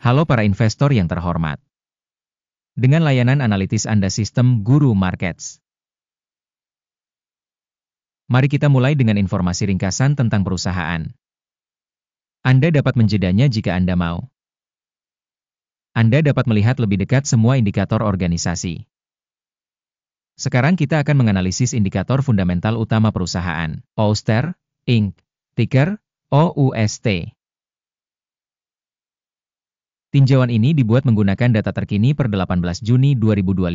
Halo para investor yang terhormat. Dengan layanan analitis Anda sistem Guru Markets. Mari kita mulai dengan informasi ringkasan tentang perusahaan. Anda dapat menjedanya jika Anda mau. Anda dapat melihat lebih dekat semua indikator organisasi. Sekarang kita akan menganalisis indikator fundamental utama perusahaan, Ouster, Inc., ticker, OUST. Tinjauan ini dibuat menggunakan data terkini per 18 Juni 2025.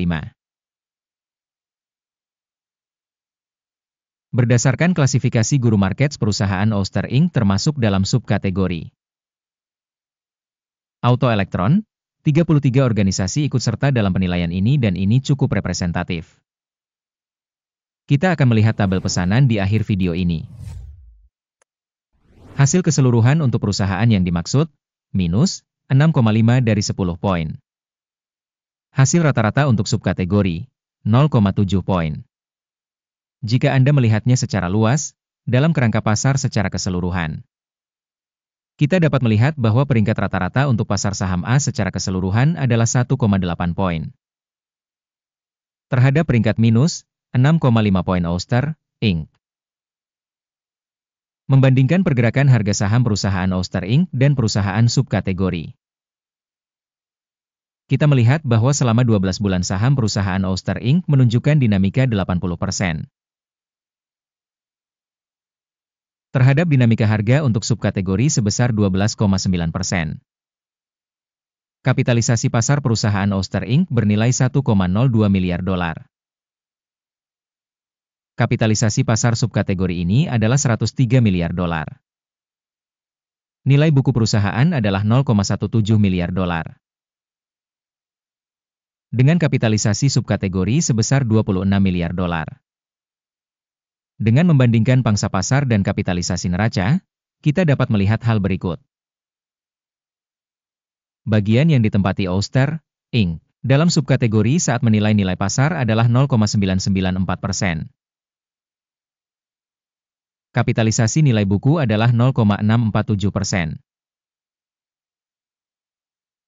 Berdasarkan klasifikasi Guru Markets, perusahaan Ouster Inc. termasuk dalam subkategori Auto Elektron. 33 organisasi ikut serta dalam penilaian ini dan ini cukup representatif. Kita akan melihat tabel pesanan di akhir video ini. Hasil keseluruhan untuk perusahaan yang dimaksud, minus 6,5 dari 10 poin. Hasil rata-rata untuk subkategori, 0,7 poin. Jika Anda melihatnya secara luas, dalam kerangka pasar secara keseluruhan, kita dapat melihat bahwa peringkat rata-rata untuk pasar saham A secara keseluruhan adalah 1,8 poin. Terhadap peringkat minus, 6,5 poin Ouster, Inc. Membandingkan pergerakan harga saham perusahaan Ouster Inc. dan perusahaan subkategori. Kita melihat bahwa selama 12 bulan saham perusahaan Ouster Inc. menunjukkan dinamika 80%. Terhadap dinamika harga untuk subkategori sebesar 12,9%. Kapitalisasi pasar perusahaan Ouster Inc. bernilai 1,02 miliar dolar. Kapitalisasi pasar subkategori ini adalah 103 miliar dolar. Nilai buku perusahaan adalah 0,17 miliar dolar. Dengan kapitalisasi subkategori sebesar 26 miliar dolar. Dengan membandingkan pangsa pasar dan kapitalisasi neraca, kita dapat melihat hal berikut. Bagian yang ditempati Ouster, Inc. dalam subkategori saat menilai nilai pasar adalah 0,994%. Kapitalisasi nilai buku adalah 0,647%.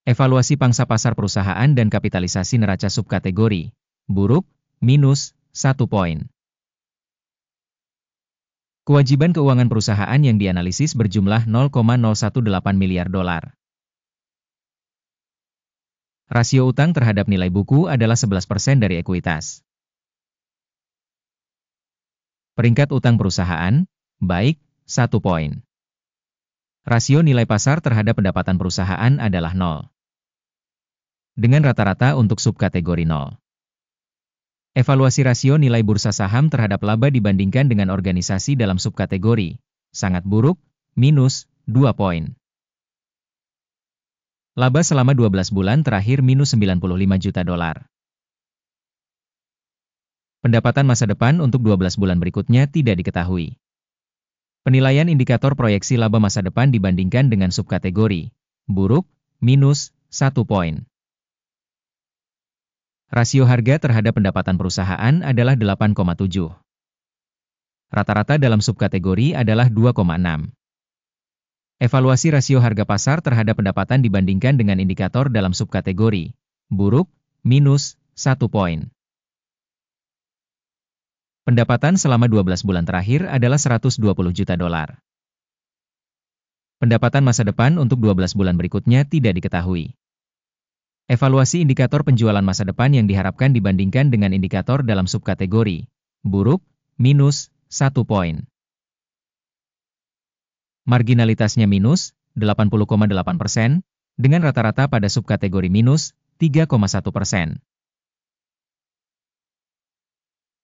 Evaluasi pangsa pasar perusahaan dan kapitalisasi neraca subkategori, buruk, minus 1 poin. Kewajiban keuangan perusahaan yang dianalisis berjumlah 0,018 miliar dolar. Rasio utang terhadap nilai buku adalah 11% dari ekuitas. Peringkat utang perusahaan, baik, 1 poin. Rasio nilai pasar terhadap pendapatan perusahaan adalah 0. Dengan rata-rata untuk subkategori 0. Evaluasi rasio nilai bursa saham terhadap laba dibandingkan dengan organisasi dalam subkategori, sangat buruk, minus 2 poin. Laba selama 12 bulan terakhir minus 95 juta dolar. Pendapatan masa depan untuk 12 bulan berikutnya tidak diketahui. Penilaian indikator proyeksi laba masa depan dibandingkan dengan subkategori, buruk, minus 1 poin. Rasio harga terhadap pendapatan perusahaan adalah 8,7. Rata-rata dalam subkategori adalah 2,6. Evaluasi rasio harga pasar terhadap pendapatan dibandingkan dengan indikator dalam subkategori, buruk, minus 1 poin. Pendapatan selama 12 bulan terakhir adalah 120 juta dolar. Pendapatan masa depan untuk 12 bulan berikutnya tidak diketahui. Evaluasi indikator penjualan masa depan yang diharapkan dibandingkan dengan indikator dalam subkategori, buruk, minus 1 poin. Marginalitasnya minus 80,8%, dengan rata-rata pada subkategori minus 3,1%.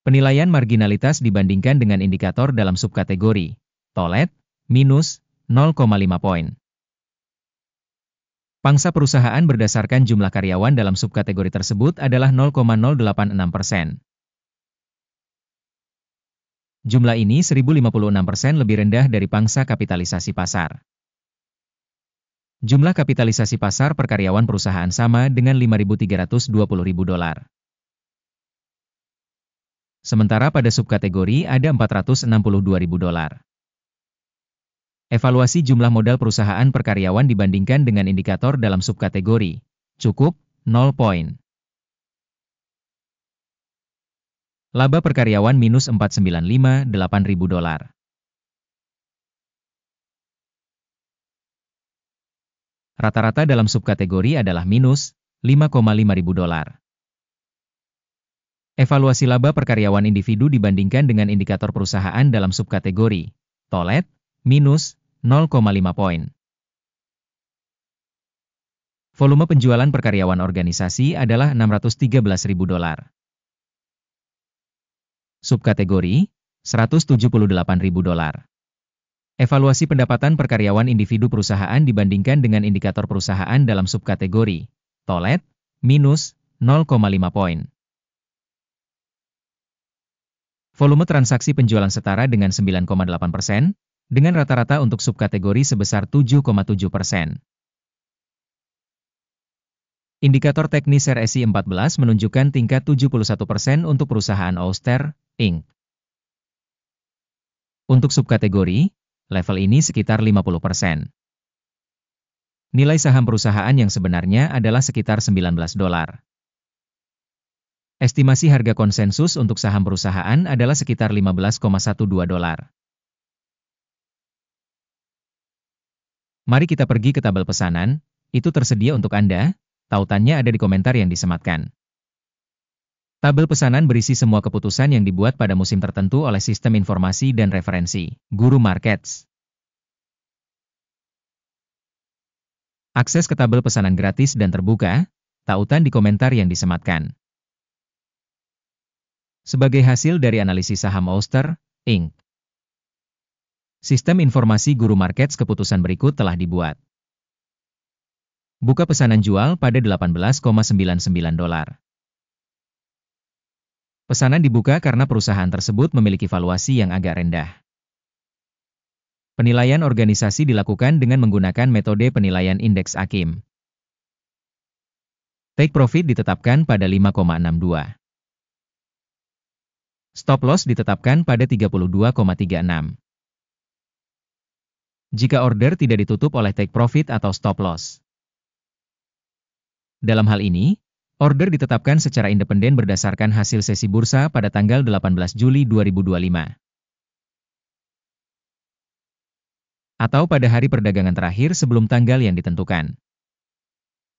Penilaian marginalitas dibandingkan dengan indikator dalam subkategori, tolet, minus 0,5 poin. Pangsa perusahaan berdasarkan jumlah karyawan dalam subkategori tersebut adalah 0,086%. Jumlah ini 1056% lebih rendah dari pangsa kapitalisasi pasar. Jumlah kapitalisasi pasar per karyawan perusahaan sama dengan 5.320.000 dolar. Sementara pada subkategori ada 462.000 dolar. Evaluasi jumlah modal perusahaan per karyawan dibandingkan dengan indikator dalam subkategori. Cukup, 0 poin. Laba per karyawan minus 495.800 dolar. Rata-rata dalam subkategori adalah minus 5,5 ribu dolar. Evaluasi laba per karyawan individu dibandingkan dengan indikator perusahaan dalam subkategori. Tolet, minus 0,5 poin. Volume penjualan per karyawan organisasi adalah 613.000 dolar. Subkategori, 178.000 dolar. Evaluasi pendapatan per karyawan individu perusahaan dibandingkan dengan indikator perusahaan dalam subkategori. Tolet, minus 0,5 poin. Volume transaksi penjualan setara dengan 9,8%, dengan rata-rata untuk subkategori sebesar 7,7%. Indikator teknis RSI 14 menunjukkan tingkat 71% untuk perusahaan Ouster, Inc. Untuk subkategori, level ini sekitar 50%. Nilai saham perusahaan yang sebenarnya adalah sekitar 19 dolar. Estimasi harga konsensus untuk saham perusahaan adalah sekitar 15,12 dolar. Mari kita pergi ke tabel pesanan, itu tersedia untuk Anda, tautannya ada di komentar yang disematkan. Tabel pesanan berisi semua keputusan yang dibuat pada musim tertentu oleh sistem informasi dan referensi, Guru Markets. Akses ke tabel pesanan gratis dan terbuka, tautan di komentar yang disematkan. Sebagai hasil dari analisis saham Ouster, Inc. Sistem informasi Guru Markets keputusan berikut telah dibuat. Buka pesanan jual pada 18,99 dolar. Pesanan dibuka karena perusahaan tersebut memiliki valuasi yang agak rendah. Penilaian organisasi dilakukan dengan menggunakan metode penilaian indeks AKIM. Take profit ditetapkan pada 5,62. Stop loss ditetapkan pada 32,36. Jika order tidak ditutup oleh take profit atau stop loss. Dalam hal ini, order ditetapkan secara independen berdasarkan hasil sesi bursa pada tanggal 18 Juli 2025. Atau pada hari perdagangan terakhir sebelum tanggal yang ditentukan.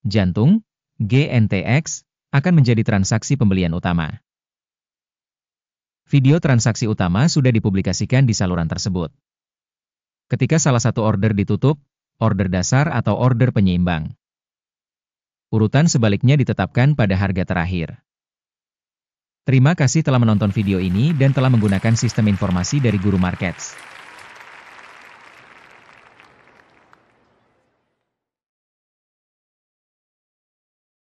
Jantung, GNTX, akan menjadi transaksi pembelian utama. Video transaksi utama sudah dipublikasikan di saluran tersebut. Ketika salah satu order ditutup, order dasar atau order penyeimbang. Urutan sebaliknya ditetapkan pada harga terakhir. Terima kasih telah menonton video ini dan telah menggunakan sistem informasi dari Guru Markets.